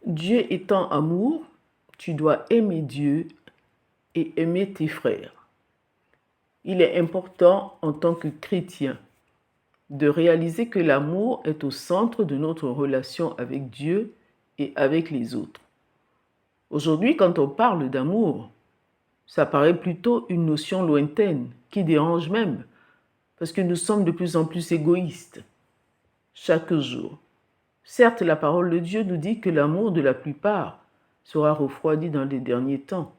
Dieu étant amour, tu dois aimer Dieu et aimer tes frères. Il est important en tant que chrétien de réaliser que l'amour est au centre de notre relation avec Dieu et avec les autres. Aujourd'hui, quand on parle d'amour, ça paraît plutôt une notion lointaine qui dérange même, parce que nous sommes de plus en plus égoïstes chaque jour. Certes, la parole de Dieu nous dit que l'amour de la plupart sera refroidi dans les derniers temps.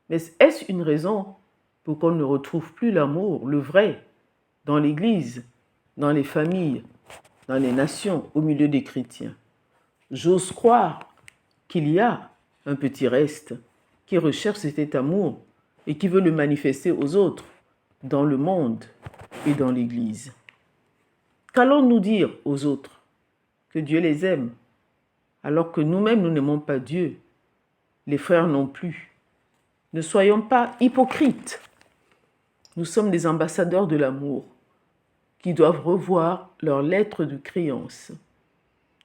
Mais est-ce une raison pour qu'on ne retrouve plus l'amour, le vrai, dans l'Église, dans les familles, dans les nations, au milieu des chrétiens? J'ose croire qu'il y a un petit reste qui recherche cet amour et qui veut le manifester aux autres, dans le monde et dans l'Église. Qu'allons-nous dire aux autres? Que Dieu les aime, alors que nous-mêmes nous n'aimons pas Dieu, les frères non plus. Ne soyons pas hypocrites. Nous sommes des ambassadeurs de l'amour qui doivent revoir leur lettre de créance,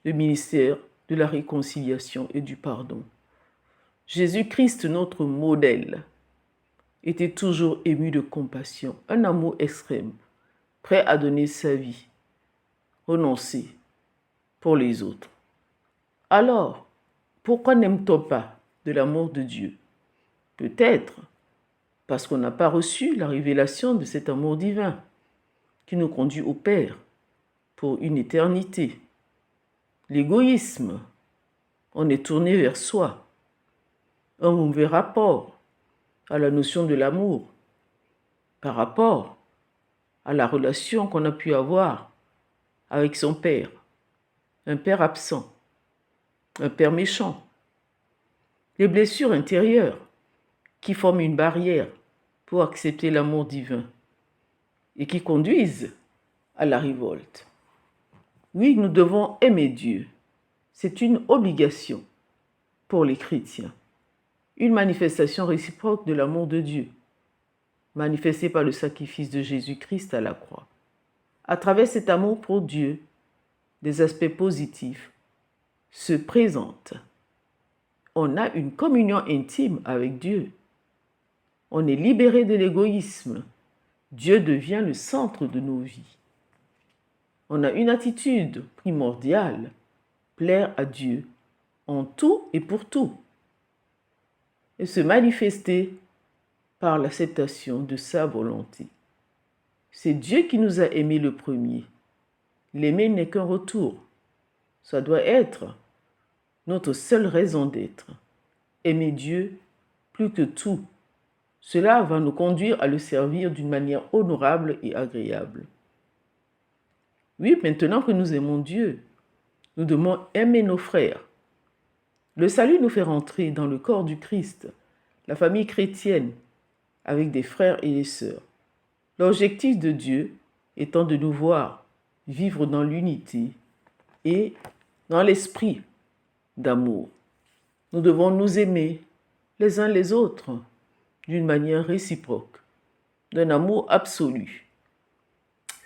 le ministère de la réconciliation et du pardon. Jésus-Christ, notre modèle, était toujours ému de compassion, un amour extrême, prêt à donner sa vie, renoncer pour les autres. Alors, pourquoi n'aime-t-on pas de l'amour de Dieu? Peut-être parce qu'on n'a pas reçu la révélation de cet amour divin qui nous conduit au Père pour une éternité. L'égoïsme, on est tourné vers soi. Un mauvais rapport à la notion de l'amour par rapport à la relation qu'on a pu avoir avec son Père. Un Père absent, un Père méchant. Les blessures intérieures qui forment une barrière pour accepter l'amour divin et qui conduisent à la révolte. Oui, nous devons aimer Dieu. C'est une obligation pour les chrétiens. Une manifestation réciproque de l'amour de Dieu, manifestée par le sacrifice de Jésus-Christ à la croix. À travers cet amour pour Dieu, des aspects positifs se présentent. On a une communion intime avec Dieu. On est libéré de l'égoïsme. Dieu devient le centre de nos vies. On a une attitude primordiale, plaire à Dieu en tout et pour tout, et se manifester par l'acceptation de sa volonté. C'est Dieu qui nous a aimés le premier. L'aimer n'est qu'un retour. Ça doit être notre seule raison d'être. Aimer Dieu plus que tout. Cela va nous conduire à le servir d'une manière honorable et agréable. Oui, maintenant que nous aimons Dieu, nous devons aimer nos frères. Le salut nous fait rentrer dans le corps du Christ, la famille chrétienne, avec des frères et des sœurs. L'objectif de Dieu étant de nous voir vivre dans l'unité et dans l'esprit d'amour. Nous devons nous aimer les uns les autres d'une manière réciproque, d'un amour absolu.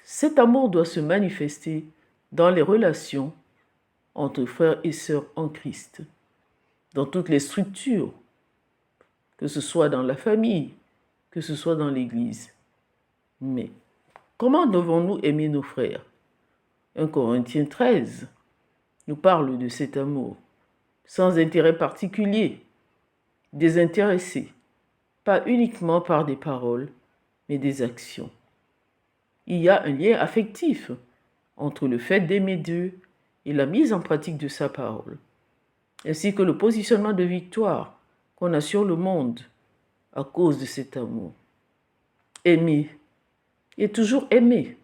Cet amour doit se manifester dans les relations entre frères et sœurs en Christ, dans toutes les structures, que ce soit dans la famille, que ce soit dans l'Église. Mais comment devons-nous aimer nos frères? 1 Corinthiens 13 nous parle de cet amour, sans intérêt particulier, désintéressé, pas uniquement par des paroles, mais des actions. Il y a un lien affectif entre le fait d'aimer Dieu et la mise en pratique de sa parole, ainsi que le positionnement de victoire qu'on a sur le monde à cause de cet amour. Aimer et toujours aimer,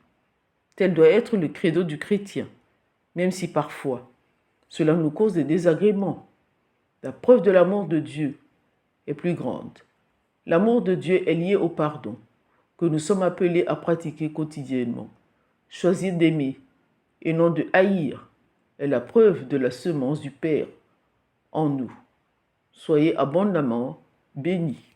tel doit être le credo du chrétien, même si parfois cela nous cause des désagréments. La preuve de l'amour de Dieu est plus grande. L'amour de Dieu est lié au pardon que nous sommes appelés à pratiquer quotidiennement. Choisir d'aimer et non de haïr est la preuve de la semence du Père en nous. Soyez abondamment bénis.